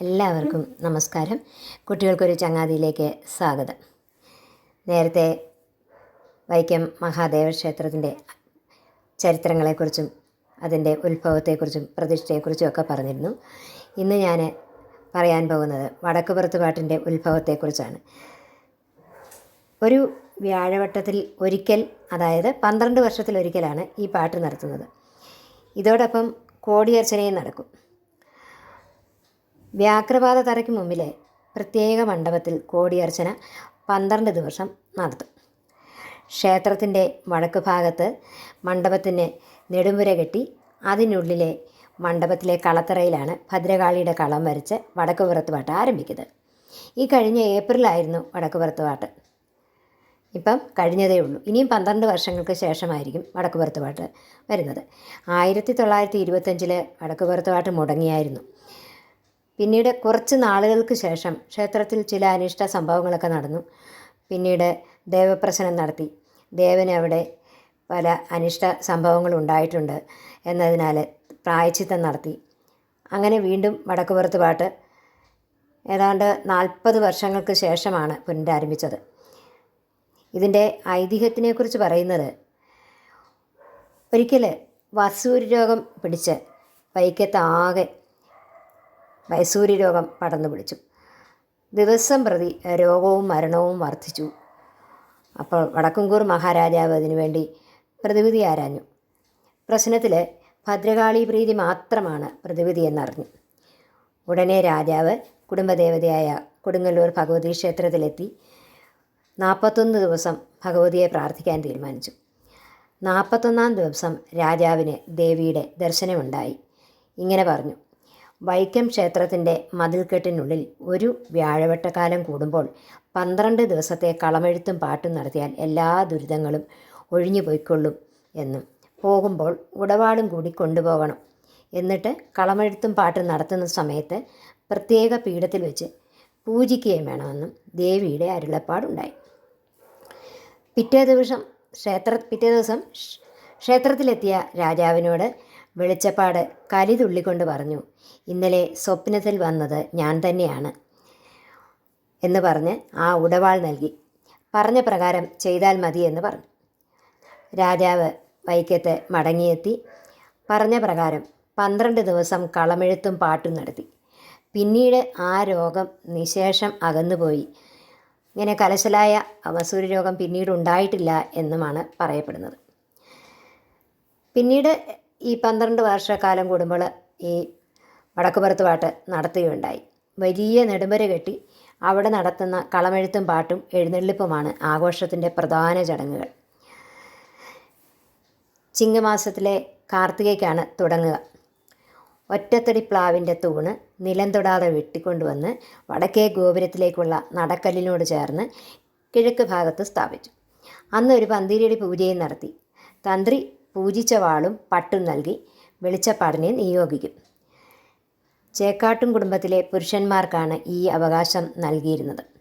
എല്ലാവർക്കും നമസ്കാരം. കുട്ടികൾക്കൊരു ചങ്ങാതിയിലേക്ക് സ്വാഗതം. നേരത്തെ വൈക്കം മഹാദേവ ക്ഷേത്രത്തിൻ്റെ ചരിത്രങ്ങളെക്കുറിച്ചും അതിൻ്റെ ഉത്ഭവത്തെക്കുറിച്ചും പ്രതിഷ്ഠയെക്കുറിച്ചും ഒക്കെ പറഞ്ഞിരുന്നു. ഇന്ന് ഞാൻ പറയാൻ പോകുന്നത് വടക്കുപുറത്ത് പാട്ടിൻ്റെ ഉത്ഭവത്തെക്കുറിച്ചാണ്. ഒരു വ്യാഴവട്ടത്തിൽ ഒരിക്കൽ, അതായത് 12 വർഷത്തിലൊരിക്കലാണ് ഈ പാട്ട് നടത്തുന്നത്. ഇതോടൊപ്പം കോടിയർച്ചനയും നടക്കും. വ്യാഘ്രപാത തറയ്ക്ക് മുമ്പിലെ പ്രത്യേക മണ്ഡപത്തിൽ കോടിയർച്ചന 12 ദിവസം നടത്തും. ക്ഷേത്രത്തിൻ്റെ വടക്ക് ഭാഗത്ത് മണ്ഡപത്തിന് നെടുമ്പുര കെട്ടി അതിനുള്ളിലെ മണ്ഡപത്തിലെ കളത്തറയിലാണ് ഭദ്രകാളിയുടെ കളം വരച്ച് വടക്കുപുറത്ത് പാട്ട് ആരംഭിക്കുന്നത്. ഈ കഴിഞ്ഞ ഏപ്രിലായിരുന്നു വടക്കുപുറത്ത് പാട്ട്. ഇപ്പം കഴിഞ്ഞതേ ഉള്ളൂ. ഇനിയും 12 വർഷങ്ങൾക്ക് ശേഷമായിരിക്കും വടക്കുപുറത്ത് പാട്ട് വരുന്നത്. 1925 വടക്കുപുറത്ത് പാട്ട് മുടങ്ങിയായിരുന്നു. പിന്നീട് കുറച്ച് നാളുകൾക്ക് ശേഷം ക്ഷേത്രത്തിൽ ചില അനിഷ്ട സംഭവങ്ങളൊക്കെ നടന്നു. പിന്നീട് ദേവപ്രശ്നം നടത്തി. ദേവന് അവിടെ പല അനിഷ്ട സംഭവങ്ങളുണ്ടായിട്ടുണ്ട് എന്നതിനാൽ പ്രായശ്ചിത്തം നടത്തി. അങ്ങനെ വീണ്ടും വടക്കുപുറത്ത് പാട്ട് ഏതാണ്ട് 40 വർഷങ്ങൾക്ക് ശേഷമാണ് പുനരാരംഭിച്ചത്. ഇതിൻ്റെ ഐതിഹ്യത്തിനെക്കുറിച്ച് പറയുന്നത്, ഒരിക്കൽ വസൂരി രോഗം പിടിച്ച് വൈക്കത്താകെ വൈസൂരി രോഗം പടർന്നു പിടിച്ചു. ദിവസം പ്രതി രോഗവും മരണവും വർദ്ധിച്ചു. അപ്പോൾ വടക്കുംകൂർ മഹാരാജാവ് അതിനുവേണ്ടി പ്രതിവിധി ആരാഞ്ഞു. പ്രശ്നത്തിൽ ഭദ്രകാളി പ്രീതി മാത്രമാണ് പ്രതിവിധി എന്നറിഞ്ഞു. ഉടനെ രാജാവ് കുടുംബദേവതയായ കൊടുങ്ങല്ലൂർ ഭഗവതി ക്ഷേത്രത്തിലെത്തി 41 ദിവസം ഭഗവതിയെ പ്രാർത്ഥിക്കാൻ തീരുമാനിച്ചു. 41ാം ദിവസം രാജാവിന് ദേവിയുടെ ദർശനമുണ്ടായി. ഇങ്ങനെ പറഞ്ഞു: വൈക്കം ക്ഷേത്രത്തിൻ്റെ മതിൽക്കെട്ടിനുള്ളിൽ ഒരു വ്യാഴവട്ടക്കാലം കൂടുമ്പോൾ 12 ദിവസത്തെ കളമെഴുത്തും പാട്ടും നടത്തിയാൽ എല്ലാ ദുരിതങ്ങളും ഒഴിഞ്ഞു പോയിക്കൊള്ളും എന്നും, പോകുമ്പോൾ ഉടവാളും കൂടി കൊണ്ടുപോകണം. എന്നിട്ട് കളമെഴുത്തും പാട്ടും നടത്തുന്ന സമയത്ത് പ്രത്യേക പീഠത്തിൽ വെച്ച് പൂജിക്കുകയും വേണമെന്നും ദേവിയുടെ അരുളപ്പാടുണ്ടായി. പിറ്റേ ദിവസം ക്ഷേത്രത്തിലെത്തിയ രാജാവിനോട് വെളിച്ചപ്പാട് കലിതുള്ളിക്കൊണ്ട് പറഞ്ഞു: ഇന്നലെ സ്വപ്നത്തിൽ വന്നത് ഞാൻ തന്നെയാണ് എന്ന് പറഞ്ഞ് ആ ഉടവാൾ നൽകി. പറഞ്ഞ പ്രകാരം ചെയ്താൽ മതി എന്ന് പറഞ്ഞു. രാജാവ് വൈക്കത്ത് മടങ്ങിയെത്തി. പറഞ്ഞ പ്രകാരം 12 ദിവസം കളമെഴുത്തും പാട്ടും നടത്തി. പിന്നീട് ആ രോഗം നിശേഷം അകന്നുപോയി. ഇങ്ങനെ കലശലായ വസൂരി രോഗം പിന്നീട് ഉണ്ടായിട്ടില്ല എന്നുമാണ് പറയപ്പെടുന്നത്. പിന്നീട് ഈ 12 വർഷക്കാലം കൂടുമ്പോൾ ഈ വടക്കുപുറത്ത് പാട്ട് നടത്തുകയുണ്ടായി. വലിയ നെടുമ്പര കെട്ടി അവിടെ നടത്തുന്ന കളമെഴുത്തും പാട്ടും എഴുന്നള്ളിപ്പുമാണ് ആഘോഷത്തിൻ്റെ പ്രധാന ചടങ്ങുകൾ. ചിങ്ങമാസത്തിലെ കാർത്തികയ്ക്കാണ് തുടങ്ങുക. ഒറ്റത്തടി പ്ലാവിൻ്റെ തൂണ് നിലം തൊടാതെ വെട്ടിക്കൊണ്ടുവന്ന് വടക്കേ ഗോപുരത്തിലേക്കുള്ള നടക്കല്ലിനോട് ചേർന്ന് കിഴക്ക് ഭാഗത്ത് സ്ഥാപിച്ചു. അന്ന് ഒരു പന്തിരിയടി പൂജയും നടത്തി. തന്ത്രി പൂജിച്ച വാളും പട്ടും നൽകി വെളിച്ചപ്പാടിനെ നിയോഗിക്കും. ചേക്കാട്ടും കുടുംബത്തിലെ പുരുഷന്മാർക്കാണ് ഈ അവകാശം നൽകിയിരുന്നത്.